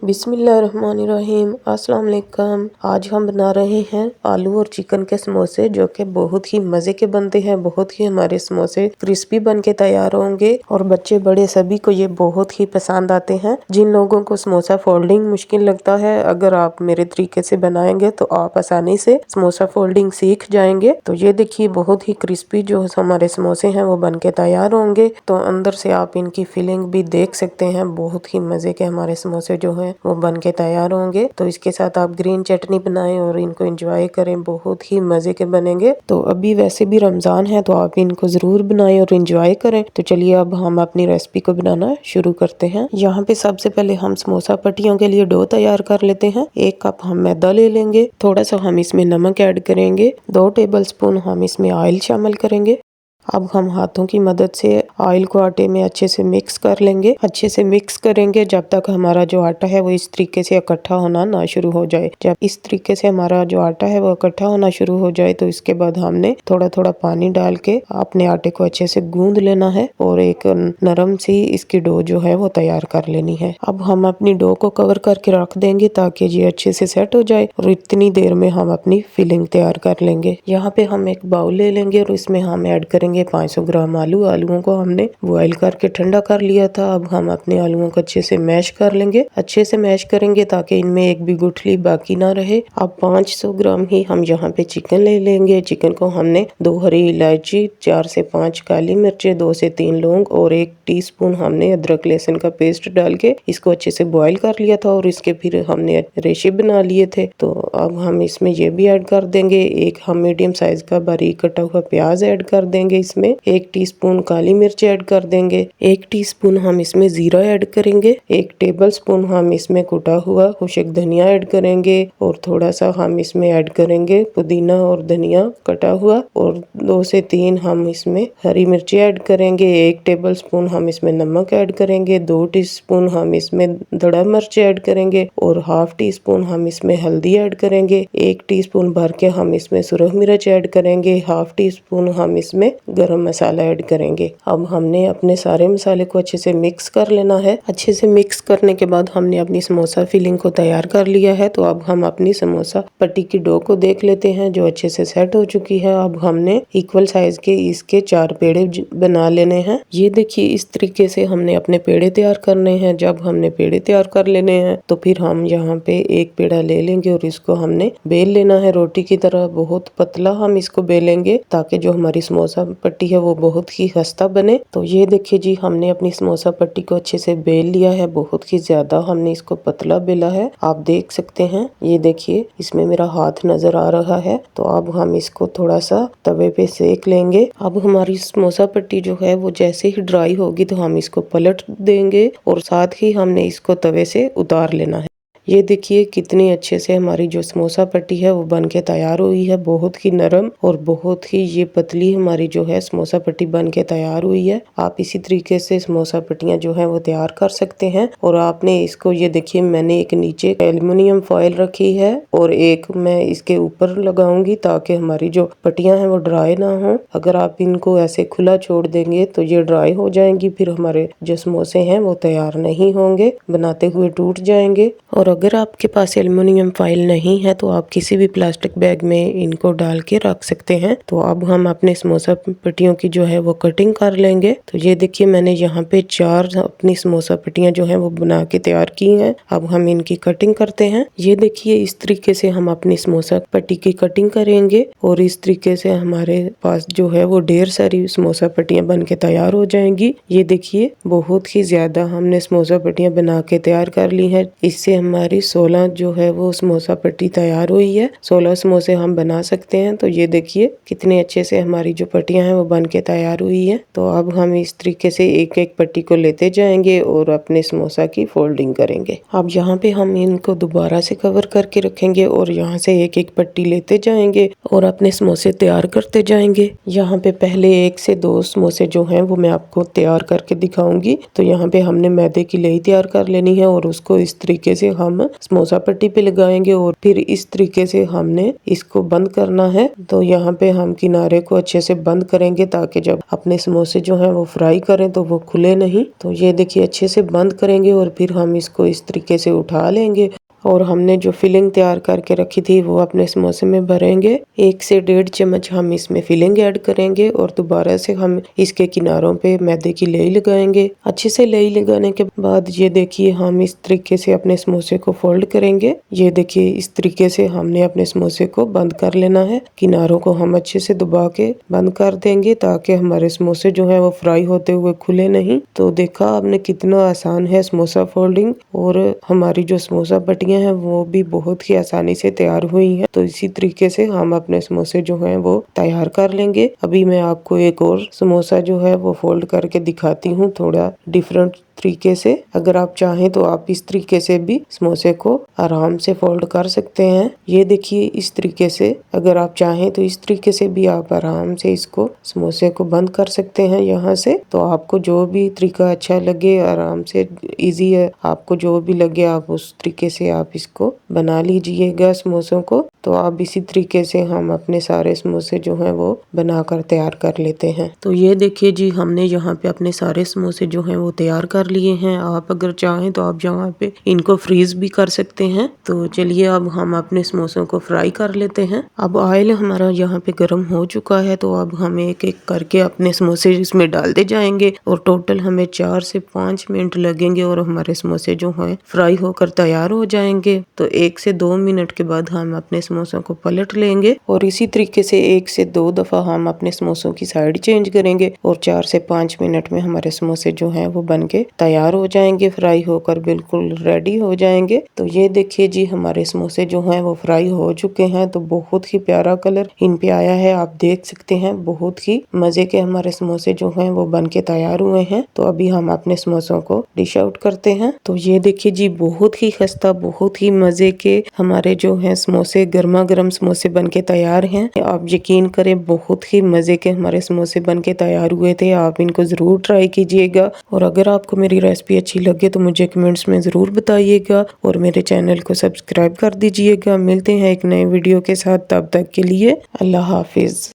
बिस्मिल्लाहिर्रहमानिर्रहीम। अस्सलाम वालेकुम। आज हम बना रहे हैं आलू और चिकन के समोसे, जो कि बहुत ही मज़े के बनते हैं। बहुत ही हमारे समोसे क्रिस्पी बन के तैयार होंगे और बच्चे बड़े सभी को ये बहुत ही पसंद आते हैं। जिन लोगों को समोसा फोल्डिंग मुश्किल लगता है, अगर आप मेरे तरीके से बनाएंगे तो आप आसानी से समोसा फोल्डिंग सीख जाएंगे। तो ये देखिए, बहुत ही क्रिस्पी जो हमारे समोसे हैं वो बन के तैयार होंगे। तो अंदर से आप इनकी फिलिंग भी देख सकते हैं। बहुत ही मज़े के हमारे समोसे जो हैं वो बन के तैयार होंगे। तो इसके साथ आप ग्रीन चटनी बनाएं और इनको एंजॉय करें, बहुत ही मज़े के बनेंगे। तो अभी वैसे भी रमज़ान है, तो आप इनको ज़रूर बनाएं और एंजॉय करें। तो चलिए अब हम अपनी रेसिपी को बनाना शुरू करते हैं। यहाँ पे सबसे पहले हम समोसा पट्टियों के लिए डो तैयार कर लेते हैं। 1 कप हम मैदा ले लेंगे, थोड़ा सा हम इसमें नमक ऐड करेंगे, 2 टेबलस्पून हम इसमें ऑयल शामिल करेंगे। अब हम हाथों की मदद से ऑयल को आटे में अच्छे से मिक्स कर लेंगे। अच्छे से मिक्स करेंगे जब तक हमारा जो आटा है वो इस तरीके से इकट्ठा होना ना शुरू हो जाए। जब इस तरीके से हमारा जो आटा है वो इकट्ठा होना शुरू हो जाए, तो इसके बाद हमने थोड़ा थोड़ा पानी डाल के अपने आटे को अच्छे से गूंद लेना है और एक नरम सी इसकी डो जो है वो तैयार कर लेनी है। अब हम अपनी डो को कवर करके रख देंगे ताकि ये अच्छे से सेट हो जाए, और इतनी देर में हम अपनी फिलिंग तैयार कर लेंगे। यहाँ पे हम एक बाउल ले लेंगे और इसमें हम ऐड करेंगे 500 ग्राम आलू। आलूओं को हमने बॉईल करके ठंडा कर लिया था। अब हम अपने आलूओं को अच्छे से मैश कर लेंगे। अच्छे से मैश करेंगे ताकि इनमें एक भी गुठली बाकी ना रहे। अब 500 ग्राम ही हम यहाँ पे चिकन ले लेंगे। चिकन को हमने 2 हरी इलायची, 4 से 5 काली मिर्चें, 2 से 3 लौंग और 1 टीस्पून हमने अदरक लहसुन का पेस्ट डाल के इसको अच्छे से बॉईल कर लिया था और इसके फिर हमने रेशे बना लिए थे। तो अब हम इसमें ये भी ऐड कर देंगे। एक हम मीडियम साइज का बारीक कटा हुआ प्याज ऐड कर देंगे। इसमें 1 टीस्पून काली मिर्च ऐड कर देंगे। 1 टीस्पून हम इसमें जीरा ऐड करेंगे। 1 टेबलस्पून हम इसमें कुटा हुआ खुश्क धनिया ऐड करेंगे और थोड़ा सा हम इसमें ऐड करेंगे पुदीना और धनिया कटा हुआ, और 2 से 3 हम इसमें हरी मिर्ची ऐड करेंगे। 1 टेबलस्पून हम इसमें नमक ऐड करेंगे। 2 टीस्पून हम इसमें धड़ा मिर्च ऐड करेंगे और हाफ टी स्पून हम इसमें हल्दी ऐड करेंगे। 1 टीस्पून भर के हम इसमें सुरख मिर्च ऐड करेंगे। हाफ टी स्पून हम इसमें गरम मसाला ऐड करेंगे। अब हमने अपने सारे मसाले को अच्छे से मिक्स कर लेना है। अच्छे से मिक्स करने के बाद हमने अपनी समोसा फिलिंग को तैयार कर लिया है। तो अब हम अपनी समोसा पट्टी की डो को देख लेते हैं, जो अच्छे से सेट हो चुकी है। अब हमने इक्वल साइज के इसके 4 पेड़े बना लेने हैं। ये देखिए, इस तरीके से हमने अपने पेड़े तैयार करने हैं। जब हमने पेड़े तैयार कर लेने हैं तो फिर हम यहाँ पे एक पेड़ा ले लेंगे और इसको हमने बेल लेना है रोटी की तरह। बहुत पतला हम इसको बेलेंगे ताकि जो हमारी समोसा पट्टी है वो बहुत ही खस्ता बने। तो ये देखिए जी, हमने अपनी समोसा पट्टी को अच्छे से बेल लिया है। बहुत ही ज्यादा हमने इसको पतला बेला है, आप देख सकते हैं। ये देखिए, इसमें मेरा हाथ नजर आ रहा है। तो अब हम इसको थोड़ा सा तवे पे सेक लेंगे। अब हमारी समोसा पट्टी जो है वो जैसे ही ड्राई होगी तो हम इसको पलट देंगे और साथ ही हमने इसको तवे से उतार लेना है। ये देखिए, कितनी अच्छे से हमारी जो समोसा पट्टी है वो बन के तैयार हुई है। बहुत ही नरम और बहुत ही ये पतली हमारी जो है समोसा पट्टी बन के तैयार हुई है। आप इसी तरीके से समोसा पट्टियां जो है वो तैयार कर सकते हैं। और आपने इसको, ये देखिए, मैंने एक नीचे एल्युमिनियम फॉइल रखी है और एक मैं इसके ऊपर लगाऊंगी ताकि हमारी जो पट्टियां हैं वो ड्राई ना हो। अगर आप इनको ऐसे खुला छोड़ देंगे तो ये ड्राई हो जाएंगी, फिर हमारे जो समोसे हैं वो तैयार नहीं होंगे, बनाते हुए टूट जाएंगे। और अगर आपके पास एल्युमिनियम फॉइल नहीं है तो आप किसी भी प्लास्टिक बैग में इनको डाल के रख सकते हैं। तो अब हम अपने समोसा पट्टियों की जो है वो कटिंग कर लेंगे। तो ये देखिए, मैंने यहाँ पे 4 अपनी समोसा पट्टियां जो हैं वो बना के तैयार की हैं। अब हम इनकी कटिंग करते हैं। ये देखिए, इस तरीके से हम अपनी समोसा पट्टी की कटिंग करेंगे और इस तरीके से हमारे पास जो है वो ढेर सारी समोसा पट्टियां बन के तैयार हो जाएंगी। ये देखिए, बहुत ही ज्यादा हमने समोसा पट्टियां बना के तैयार कर ली है। इससे हमारी 16 जो है वो समोसा पट्टी तैयार हुई है। 16 समोसे हम बना सकते हैं। तो ये देखिए, कितने अच्छे से हमारी जो पट्टियां हैं वो बन के तैयार हुई है। तो अब हम इस तरीके से एक एक पट्टी को लेते जाएंगे और अपने समोसा की फोल्डिंग करेंगे। अब यहाँ पे हम इनको दोबारा से कवर करके रखेंगे और यहाँ से एक एक पट्टी लेते जाएंगे और अपने समोसे तैयार करते जाएंगे। यहाँ पे पहले 1 से 2 समोसे जो हैं वो मैं आपको तैयार करके दिखाऊंगी। तो यहाँ पे हमने मैदे की लोई तैयार कर लेनी है और उसको इस तरीके से हम हम समोसा पट्टी पे लगाएंगे और फिर इस तरीके से हमने इसको बंद करना है। तो यहाँ पे हम किनारे को अच्छे से बंद करेंगे ताकि जब अपने समोसे जो है वो फ्राई करें तो वो खुले नहीं। तो ये देखिए अच्छे से बंद करेंगे और फिर हम इसको इस तरीके से उठा लेंगे और हमने जो फिलिंग तैयार करके रखी थी वो अपने समोसे में भरेंगे। 1 से 1.5 चम्मच हम इसमें फिलिंग ऐड करेंगे और दोबारा से हम इसके किनारों पे मैदे की लेई लगाएंगे। अच्छे से लेई लगाने के बाद ये देखिए हम इस तरीके से अपने समोसे को फोल्ड करेंगे। ये देखिए इस तरीके से हमने अपने समोसे को बंद कर लेना है। किनारों को हम अच्छे से दबा के बंद कर देंगे ताकि हमारे समोसे जो है वो फ्राई होते हुए खुले नहीं। तो देखा आपने कितना आसान है समोसा फोल्डिंग, और हमारी जो समोसा पट्टी हैं वो भी बहुत ही आसानी से तैयार हुई हैं। तो इसी तरीके से हम अपने समोसे जो हैं वो तैयार कर लेंगे। अभी मैं आपको एक और समोसा जो है वो फोल्ड करके दिखाती हूँ थोड़ा डिफरेंट तरीके से। अगर आप चाहें तो आप इस तरीके से भी समोसे को आराम से फोल्ड कर सकते हैं। ये देखिए इस तरीके से, अगर आप चाहें तो इस तरीके से भी आप आराम से इसको समोसे को बंद कर सकते हैं यहाँ से। तो आपको जो भी तरीका अच्छा लगे, आराम से इजी है, आपको जो भी लगे आप उस तरीके से आप इसको बना लीजिएगा समोसों को। तो आप इसी तरीके से हम अपने सारे समोसे जो हैं वो बनाकर तैयार कर लेते हैं। तो ये देखिए जी हमने यहाँ पे अपने सारे समोसे जो हैं वो तैयार कर लिए हैं। आप अगर चाहें तो आप यहाँ पे इनको फ्रीज भी कर सकते हैं। तो चलिए अब हम अपने समोसों को फ्राई कर लेते हैं। अब ऑयल हमारा यहाँ पे गर्म हो चुका है, तो अब हम एक एक करके अपने समोसे इसमें डालते जाएंगे और टोटल हमें 4 से 5 मिनट लगेंगे और हमारे समोसे जो हैं फ्राई होकर तैयार हो जाएंगे। तो 1 से 2 मिनट के बाद हम अपने समोसों को पलट लेंगे और इसी तरीके से 1 से 2 दफा हम अपने समोसों की साइड चेंज करेंगे और 4 से 5 मिनट में हमारे समोसे जो हैं वो बनके तैयार हो जाएंगे, फ्राई होकर बिल्कुल रेडी हो जाएंगे। तो ये देखिए जी हमारे समोसे जो हैं वो फ्राई हो चुके हैं। तो बहुत ही प्यारा कलर इन पे आया है, आप देख सकते हैं। बहुत ही मजे के हमारे समोसे जो हैं वो बनके तैयार हुए हैं। तो अभी हम अपने समोसों को डिश आउट करते हैं। तो ये देखिए जी बहुत ही खस्ता, बहुत ही मजे के हमारे जो हैं समोसे, गर्मा गर्म समोसे बनके तैयार हैं। आप यकीन करें बहुत ही मजे के हमारे समोसे बनके तैयार हुए थे। आप इनको जरूर ट्राई कीजिएगा और अगर आपको मेरी रेसिपी अच्छी लगे तो मुझे कमेंट्स में जरूर बताइएगा और मेरे चैनल को सब्सक्राइब कर दीजिएगा। मिलते हैं एक नए वीडियो के साथ, तब तक के लिए अल्लाह हाफिज।